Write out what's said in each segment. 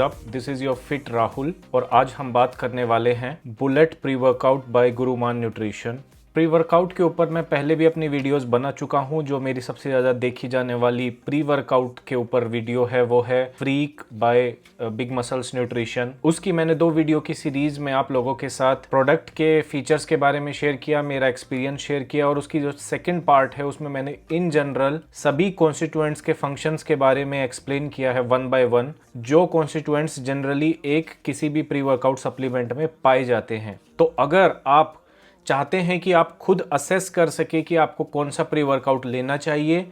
Up, this is your fit Rahul और आज हम बात करने वाले हैं bullet pre workout by Gurumann nutrition. Pre workout के ऊपर मैं पहले भी अपनी वीडियोस बना चुका हूं। जो मेरी सबसे ज़्यादा देखी जाने वाली प्री वर्कआउट के ऊपर वीडियो है वो है freak by big muscles nutrition. उसकी मैंने 2 वीडियो की सीरीज में आप लोगों के साथ प्रोडक्ट के फीचर्स के बारे में शेयर किया, मेरा एक्सपीरियंस शेयर किया और उसकी जो सेकंड पार्ट है उसमें मैंने इन जनरल सभी कॉन्स्टिट्यूएंट्स के फंक्शंस के बारे में एक्सप्लेन किया है 1 बाय 1, जो कॉन्स्टिट्यूएंट्स जनरली एक किसी भी प्री वर्कआउट सप्लीमेंट में पाए जाते हैं। तो अगर आप चाहते हैं कि आप खुद असेस कर सके कि आपको कौन सा प्री वर्कआउट लेना चाहिए,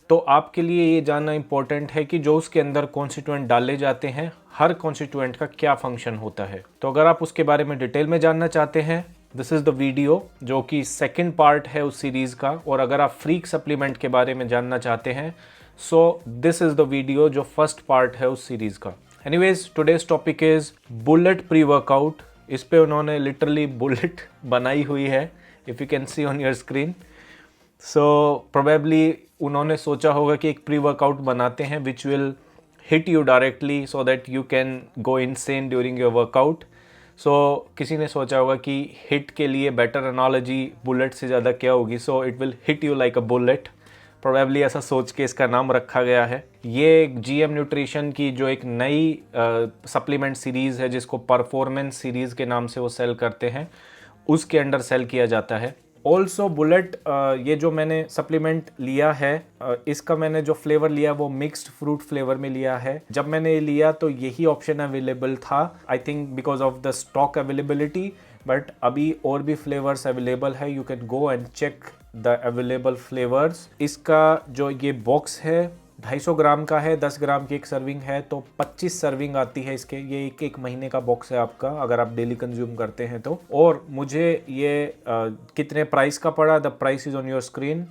तो आपके लिए ये जानना इंपॉर्टेंट है कि जो उसके अंदर कॉन्स्टिट्यूएंट डाले जाते हैं, हर कॉन्स्टिट्यूएंट का क्या फंक्शन होता है। तो अगर आप उसके बारे में डिटेल में जानना चाहते हैं, दिस इज़ द वीडियो जो कि सेकेंड पार्ट है उस सीरीज़ का। और अगर आप फ्रीक सप्लीमेंट के बारे में जानना चाहते हैं, so this is the video जो फर्स्ट पार्ट है उस सीरीज़ का। Anyways, today's topic is Bullet pre workout. इस पे उन्होंने लिटरली बुलेट बनाई हुई है, if you can see on your screen. So probably उन्होंने सोचा होगा कि एक प्री वर्कआउट बनाते हैं which will hit you directly so that you can go insane during your workout. So किसी ने सोचा होगा कि हिट के लिए बेटर एनालॉजी बुलेट से ज़्यादा क्या होगी, so it will hit you like a bullet. Probably ऐसा सोच के इसका नाम रखा गया है। ये जीएम न्यूट्रिशन की जो एक नई सप्लीमेंट सीरीज़ है जिसको परफॉर्मेंस सीरीज़ के नाम से वो सेल करते हैं, उसके अंडर सेल किया जाता है। ऑल्सो बुलेट, ये जो मैंने सप्लीमेंट लिया है, इसका मैंने जो फ्लेवर लिया वो मिक्स्ड फ्रूट फ्लेवर में लिया है। जब मैंने लिया तो यही ऑप्शन अवेलेबल था, I think because of the stock availability, but अभी और भी फ्लेवर्स अवेलेबल है। You can go and check the available flavours. इसका जो ये बॉक्स है 250 ग्राम का है, 10 ग्राम की एक सर्विंग है, तो 25 सर्विंग आती है इसके। ये एक महीने का बॉक्स है आपका अगर आप डेली कंज्यूम करते हैं तो। और मुझे ये कितने प्राइस का पड़ा, the price is on your screen.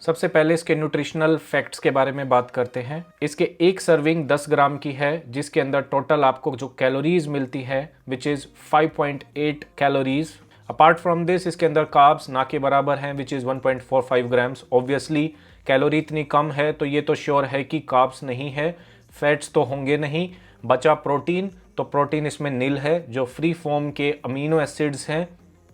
सबसे पहले इसके न्यूट्रिशनल फैक्ट्स के बारे में बात करते हैं। इसके एक सर्विंग 10 ग्राम की है जिसके अंदर टोटल आपको जो कैलोरीज मिलती है which is 5.8 calories. Apart from this इसके अंदर कार्ब्स ना के बराबर हैं which is 1.45 grams. Obviously calorie इतनी कम है तो ये तो श्योर है कि कार्ब्स नहीं है, फैट्स तो होंगे नहीं। बचा प्रोटीन, तो प्रोटीन इसमें नील है। जो फ्री फॉर्म के अमीनो एसिड्स हैं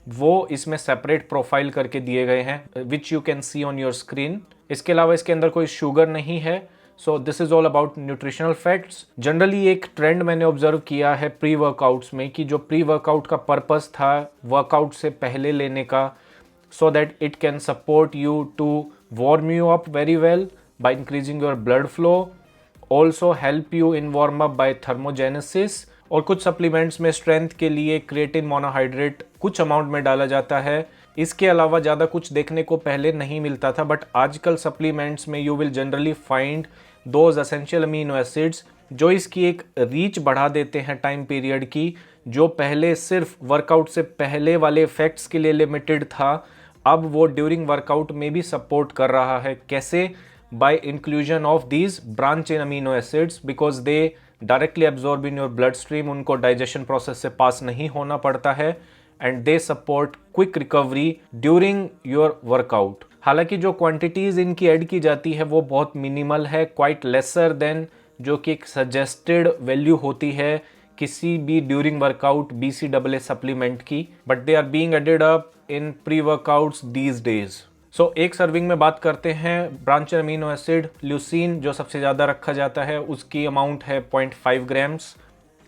वो इसमें सेपरेट प्रोफाइल करके दिए गए हैं which you can see on your screen. इसके अलावा इसके अंदर कोई शुगर नहीं है। So this is all about nutritional facts. Generally एक ट्रेंड मैंने ऑब्जर्व किया है प्री वर्कआउट्स में कि जो प्री वर्कआउट का पर्पस था वर्कआउट से पहले लेने का, so that it can support you to warm you up very well bye increasing your blood flow, also help you in warm up by thermogenesis. और कुछ सप्लीमेंट्स में स्ट्रेंथ के लिए क्रिएटिन मोनोहाइड्रेट कुछ अमाउंट में डाला जाता है। इसके अलावा ज़्यादा कुछ देखने को पहले नहीं मिलता था, बट आजकल सप्लीमेंट्स में you will generally find those essential amino acids जो इसकी एक रीच बढ़ा देते हैं टाइम पीरियड की। जो पहले सिर्फ वर्कआउट से पहले वाले इफेक्ट्स के लिए लिमिटेड था, अब वो ड्यूरिंग वर्कआउट में भी सपोर्ट कर रहा है। कैसे? By inclusion of these branch in amino acids, because they directly absorb in your blood stream, उनको डाइजेशन प्रोसेस से पास नहीं होना पड़ता है, and they support quick recovery during your workout. हालांकि जो क्वांटिटीज इनकी ऐड की जाती है वो बहुत मिनिमल है, क्वाइट लेसर देन जो कि एक सजेस्टेड वैल्यू होती है किसी भी ड्यूरिंग वर्कआउट BCAA सप्लीमेंट की, but they are being added up in pre workouts these days. So एक सर्विंग में बात करते हैं ब्रांच अमीनो एसिड ल्यूसीन जो सबसे ज़्यादा रखा जाता है, उसकी अमाउंट है 0.5 ग्राम्स।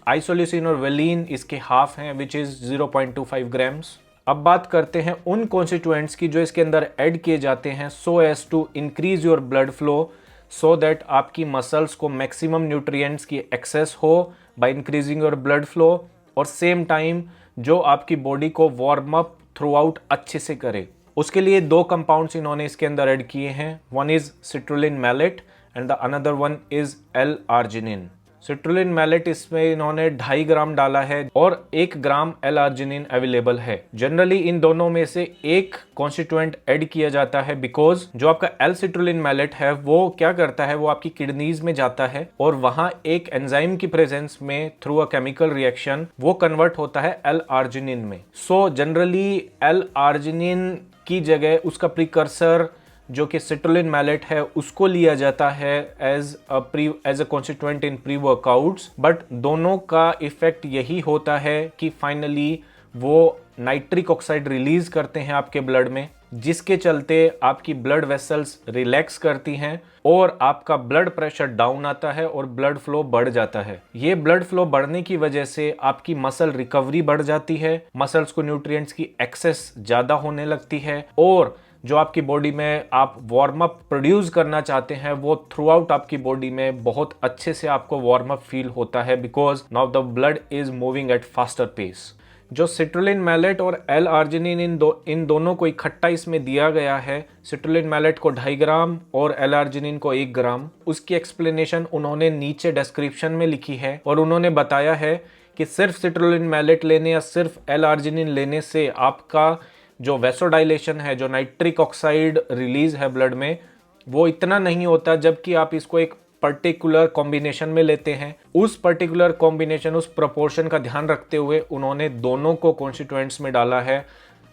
आइसोल्यूसिन और वेलिन इसके हाफ हैं विच इज़ 0.25 ग्राम्स। अब बात करते हैं उन कॉन्स्टिट्यूएंट्स की जो इसके अंदर ऐड किए जाते हैं so as to increase your blood flow, so that आपकी मसल्स को मैक्सिमम न्यूट्रिएंट्स की एक्सेस हो by increasing your blood flow, और सेम टाइम जो आपकी बॉडी को वार्म अप थ्रू आउट अच्छे से करे। उसके लिए 2 कंपाउंड्स इन्होंने इसके अंदर ऐड किए हैं। One is citrulline malate and the another one is L-arginine. Citrulline malate इसमें इन्होंने 2.5 ग्राम डाला है और 1 ग्राम L-आर्जिनिन अवेलेबल है। जनरली इन दोनों में से एक कॉन्स्टिट्यूएंट ऐड किया जाता है बिकॉज जो आपका L-सिट्रुलिन मैलेट है वो क्या करता है, वो आपकी किडनीज में जाता है और वहां एक एंजाइम की प्रेजेंस में थ्रू अ केमिकल रिएक्शन वो कन्वर्ट होता है L-आर्जिनिन में। सो जनरली L-आर्जिनिन की जगह उसका प्रिकर्सर जो कि सिट्रुलिन मैलेट है उसको लिया जाता है as a constituent in pre workouts, but दोनों का इफेक्ट यही होता है कि फाइनली वो नाइट्रिक ऑक्साइड रिलीज करते हैं आपके ब्लड में, जिसके चलते आपकी ब्लड वेसल्स रिलैक्स करती हैं और आपका ब्लड प्रेशर डाउन आता है और ब्लड फ्लो बढ़ जाता है। ये ब्लड फ्लो बढ़ने की वजह से आपकी मसल रिकवरी बढ़ जाती है, मसल्स को न्यूट्रिएंट्स की एक्सेस ज्यादा होने लगती है और जो आपकी बॉडी में आप वार्म अप प्रोड्यूस करना चाहते हैं वो थ्रू आउट आपकी बॉडी में बहुत अच्छे से आपको वार्म अप फील होता है, because now the blood is moving at faster pace. जो सिट्रुलिन मैलेट और एल आर्जिनिन इन दोनों को इकट्ठा इसमें दिया गया है, सिट्रुलिन मैलेट को 2.5 ग्राम और एल आर्जिनिन को 1 ग्राम, उसकी एक्सप्लेनेशन उन्होंने नीचे डिस्क्रिप्शन में लिखी है और उन्होंने बताया है कि सिर्फ सिट्रुलिन मैलेट लेने या सिर्फ एल आर्जिनिन लेने से आपका जो वेसोडाइलेशन है, जो नाइट्रिक ऑक्साइड रिलीज है ब्लड में, वो इतना नहीं होता, जबकि आप इसको एक पर्टिकुलर कॉम्बिनेशन में लेते हैं। उस पर्टिकुलर कॉम्बिनेशन, उस प्रोपोर्शन का ध्यान रखते हुए उन्होंने दोनों को कॉन्स्टिट्यूएंट्स में डाला है।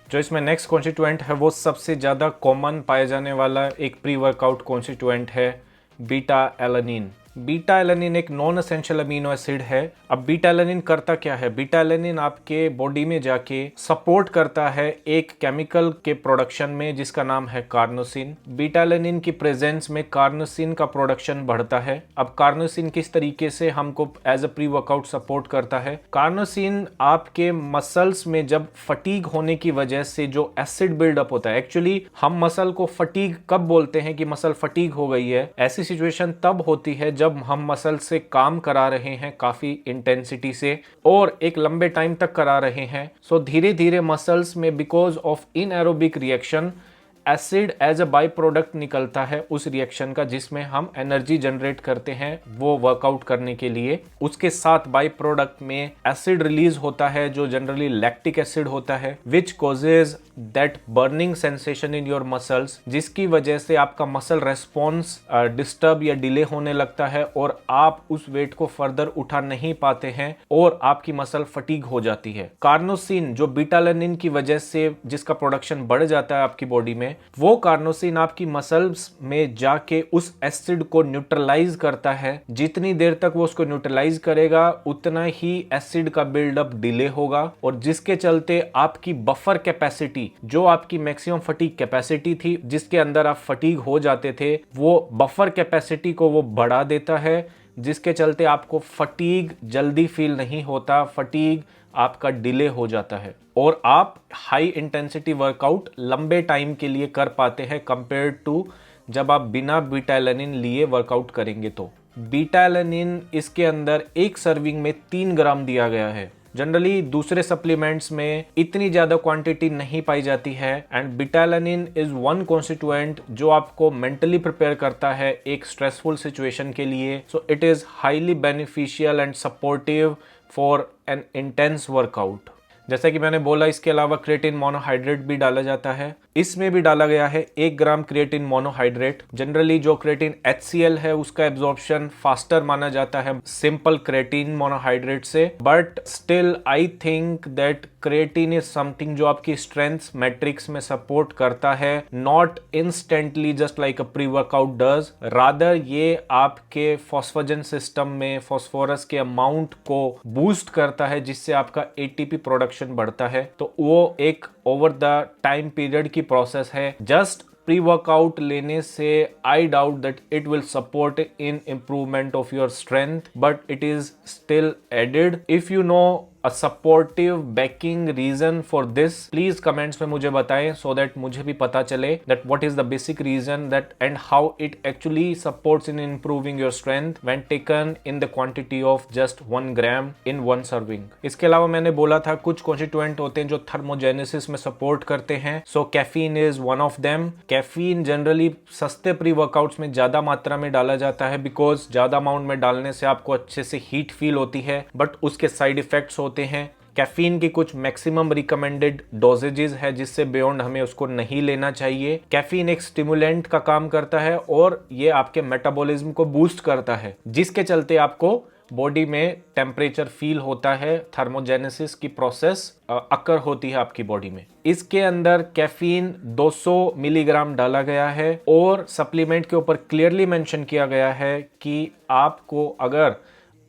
जो इसमें नेक्स्ट कॉन्स्टिट्यूएंट है वो सबसे ज़्यादा कॉमन पाया जाने वाला एक प्री वर्कआउट कॉन्स्टिट्यूएंट है, बीटा एलानिन। बीटा एलानिन एक नॉन एसेंशियल अमीनो एसिड है। अब बीटा एलानिन करता क्या है? बीटा एलानिन आपके बॉडी में जाके सपोर्ट करता है एक केमिकल के प्रोडक्शन में जिसका नाम है कार्नोसिन। बीटा एलानिन की प्रेजेंस में कार्नोसिन का प्रोडक्शन बढ़ता है। अब कार्नोसिन किस तरीके से हमको as a pre workout support करता है? कार्नोसिन आपके मसल्स में जब फटीग होने की वजह से जो एसिड बिल्डअप होता है, एक्चुअली हम मसल को फटीग कब बोलते हैं कि मसल फटीग हो गई है, ऐसी सिचुएशन तब होती है जब हम मसल से काम करा रहे हैं काफी इंटेंसिटी से और एक लंबे टाइम तक करा रहे हैं। सो धीरे धीरे मसल्स में because of anaerobic reaction acid as a by product निकलता है उस रिएक्शन का, जिसमें हम एनर्जी जनरेट करते हैं वो वर्कआउट करने के लिए। उसके साथ बाई प्रोडक्ट में एसिड रिलीज होता है जो जनरली लैक्टिक एसिड होता है, which causes that burning sensation in your muscles, जिसकी वजह से आपका मसल रेस्पॉन्स डिस्टर्ब या डिले होने लगता है और आप उस वेट को फर्दर उठा नहीं पाते हैं और आपकी मसल फटीग हो जाती है। कार्नोसिन जो बीटा एलानिन की वजह से जिसका प्रोडक्शन बढ़ जाता है आपकी बॉडी में, वो कार्नोसिन आपकी मसल्स में जाके उस एसिड को न्यूट्रलाइज करता है। जितनी देर तक वो उसको न्यूट्रलाइज करेगा उतना ही एसिड का बिल्डअप डिले होगा और जिसके चलते आपकी बफर कैपेसिटी, जो आपकी मैक्सिमम फटीग कैपेसिटी थी जिसके अंदर आप फटीग हो जाते थे, वो बफर कैपेसिटी को वो बढ़ा देता है, जिसके चलते आपको फटीग जल्दी फील नहीं होता, फटीग आपका डिले हो जाता है और आप हाई इंटेंसिटी वर्कआउट लंबे टाइम के लिए कर पाते हैं कंपेयर टू जब आप बिना बीटा एलानिन लिए वर्कआउट करेंगे। तो बीटा एलानिन इसके अंदर एक सर्विंग में 3 ग्राम दिया गया है। जनरली दूसरे सप्लीमेंट्स में इतनी ज्यादा क्वांटिटी नहीं पाई जाती है and beta alanine is one constituent जो आपको मेंटली प्रिपेयर करता है एक स्ट्रेसफुल सिचुएशन के लिए। So it is highly beneficial and supportive for an intense workout. जैसा कि मैंने बोला, इसके अलावा क्रिएटिन मोनोहाइड्रेट भी डाला जाता है। इसमें भी डाला गया है 1 ग्राम क्रिएटिन मोनोहाइड्रेट। जनरली जो क्रिएटिन HCl है उसका एब्जॉर्प्शन फास्टर माना जाता है सिंपल क्रिएटिन मोनोहाइड्रेट से, but still I think that creatine is something जो आपकी स्ट्रेंथ मैट्रिक्स में सपोर्ट करता है, not instantly just like a pre workout does, rather ये आपके फॉस्फोजन सिस्टम में फॉस्फोरस के अमाउंट को बूस्ट करता है जिससे आपका ATP प्रोडक्शन बढ़ता है। तो वो एक ओवर द टाइम पीरियड की प्रोसेस है। जस्ट प्री वर्कआउट लेने से I doubt that it will support in improvement of your strength, but it is still added. If you know a supportive backing reason for this, please comments में मुझे बताएं so that मुझे भी पता चले that what is the basic reason that and how it actually supports in improving your strength when taken in the quantity of just 1 gram in one serving। इसके अलावा मैंने बोला था कुछ constituent होते हैं जो thermogenesis में support करते हैं, so caffeine is one of them। caffeine generally सस्ते प्री वर्कआउट्स में ज्यादा मात्रा में डाला जाता है बिकॉज ज्यादा अमाउंट में डालने से आपको अच्छे से हीट फील होती है, बट उसके साइड इफेक्ट्स होते हैं। कैफीन की कुछ मैक्सिमम रिकमेंडेड डोजेजेस है जिससे बियॉन्ड हमें उसको नहीं लेना चाहिए। कैफीन एक स्टिमुलेंट का काम करता है और ये आपके मेटाबॉलिज्म को बूस्ट करता है जिसके चलते आपको बॉडी में टेम्परेचर फील होता है, थर्मोजेनेसिस की प्रोसेस अकर होती है आपकी बॉडी में। इसके अंदर कैफीन 200 मिलीग्राम डाला गया है और सप्लीमेंट के ऊपर क्लियरली मेंशन किया गया है कि आपको अगर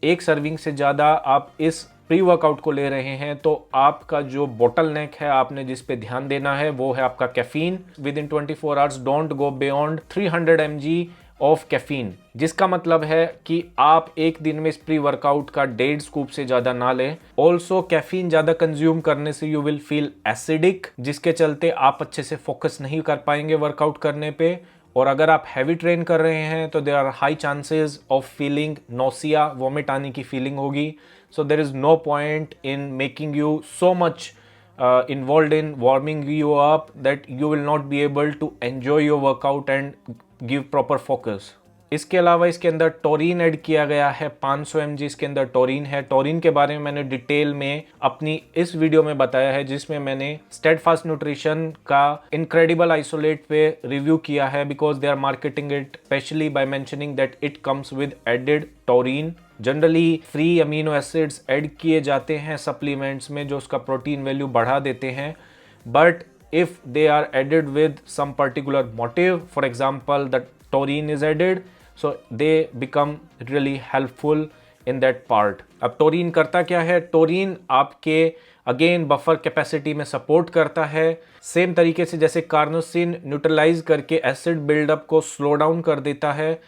एक सर्विंग से ज़्यादा आप इस प्री वर्कआउट को ले रहे हैं तो आपका जो बॉटल नेक है, आपने जिस पे ध्यान देना है वो है आपका caffeine. With in 24 hours don't go beyond 300 mg of caffeine, जिसका मतलब है कि आप एक दिन में इस प्री वर्कआउट का 1.5 स्कूप से ज्यादा ना लें। ऑल्सो कैफीन ज्यादा कंज्यूम करने से यू विल फील एसिडिक, जिसके चलते आप अच्छे से फोकस नहीं कर पाएंगे वर्कआउट करने पे। और अगर आप हैवी ट्रेन कर रहे हैं तो there are high chances of feeling nausea, vomit आने की फीलिंग होगी। So there is no point in making you so much involved in warming you up that you will not be able to enjoy your workout and give proper focus. इसके अलावा इसके अंदर Turin add किया गया है, 500 mg इसके अंदर Turin है। टोरिन के बारे में मैंने डिटेल में अपनी इस वीडियो में बताया है, जिसमें मैंने स्टेडफास्ट न्यूट्रिशन का इनक्रेडिबल आइसोलेट पे रिव्यू किया है, because they are marketing it specially by mentioning that it comes with added taurine. Generally free amino acids add किए जाते हैं सप्लीमेंट्स में जो उसका प्रोटीन वैल्यू बढ़ा देते हैं, but if they are added with some particular motive, for example the taurine is added, so they become really helpful in that part. अब टोरिन करता क्या है? टोरिन आपके अगेन बफर कैपेसिटी में सपोर्ट करता है, सेम तरीके से जैसे कार्नोसिन न्यूट्रलाइज करके एसिड बिल्डअप को स्लो डाउन कर देता है,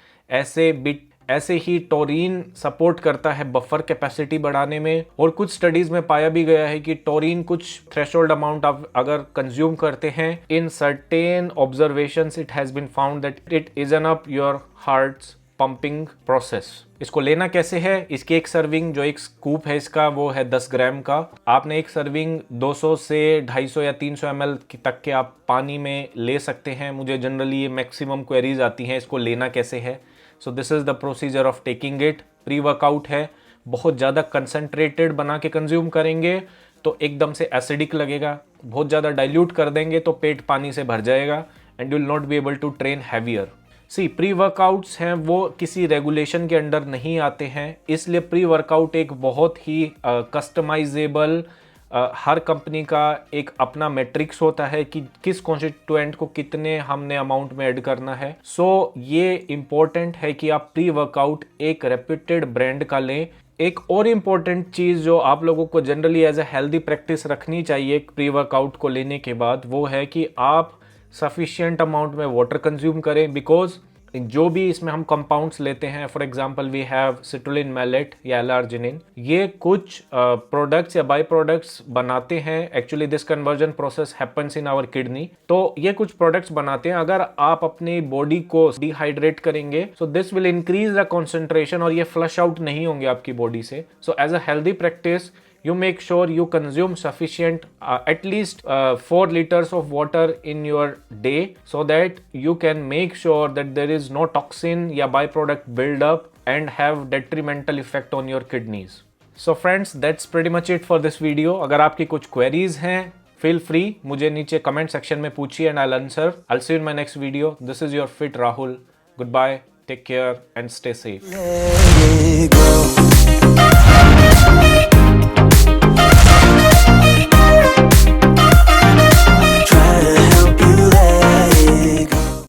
ऐसे ही टोरिन सपोर्ट करता है बफर कैपेसिटी बढ़ाने में। और कुछ स्टडीज में पाया भी गया है कि टोरिन कुछ थ्रेशोल्ड अमाउंट आप अगर कंज्यूम करते हैं, in certain observations it has been found that it eases up your hearts pumping process. इसको लेना कैसे है? इसकी एक सर्विंग जो एक स्कूप है इसका वो है 10 ग्राम का। आपने एक सर्विंग 200 से 250 या 300 ml तक के आप पानी में ले सकते हैं। मुझे जनरली ये मैक्सिमम क्वेरीज आती हैं इसको लेना कैसे है। So this is the procedure of taking it. Pre workout है, बहुत ज़्यादा कंसनट्रेटेड बना के कंज्यूम करेंगे तो एकदम से एसिडिक लगेगा, बहुत ज़्यादा डाइल्यूट कर देंगे तो पेट पानी से भर जाएगा and you will not be able to train heavier. See pre workouts हैं वो किसी रेगुलेशन के अंडर नहीं आते हैं, इसलिए प्री वर्कआउट एक बहुत ही कस्टमाइजेबल हर कंपनी का एक अपना मैट्रिक्स होता है कि किस कॉन्स्टिट्यूएंट को कितने हमने अमाउंट में ऐड करना है। सो ये इम्पोर्टेंट है कि आप प्री वर्कआउट एक रेप्यूटेड ब्रांड का लें। एक और इम्पोर्टेंट चीज़ जो आप लोगों को generally as a healthy practice रखनी चाहिए प्री वर्कआउट को लेने के बाद, वो है कि आप सफिशिएंट अमाउंट में वाटर कंज्यूम करें, बिकॉज जो भी इसमें हम कंपाउंड्स लेते हैं, for example we have citrulline malate या एल-आर्जिनिन, ये कुछ प्रोडक्ट्स या बाई प्रोडक्ट्स बनाते हैं। Actually this conversion process happens in our kidney. तो ये कुछ प्रोडक्ट्स बनाते हैं, अगर आप अपनी बॉडी को डिहाइड्रेट करेंगे so this will increase the concentration और ये फ्लश आउट नहीं होंगे आपकी बॉडी से। So as a healthy practice you make sure you consume sufficient at least 4 liters of water in your day, so that you can make sure that there is no toxin या byproduct build up and have detrimental effect on your kidneys. So friends, that's pretty much it for this video. अगर आपकी कुछ queries हैं, feel free मुझे नीचे comment section में पूछिए and I'll answer. I'll see you in my next video. This is your Fit Rahul. Goodbye, take care and stay safe.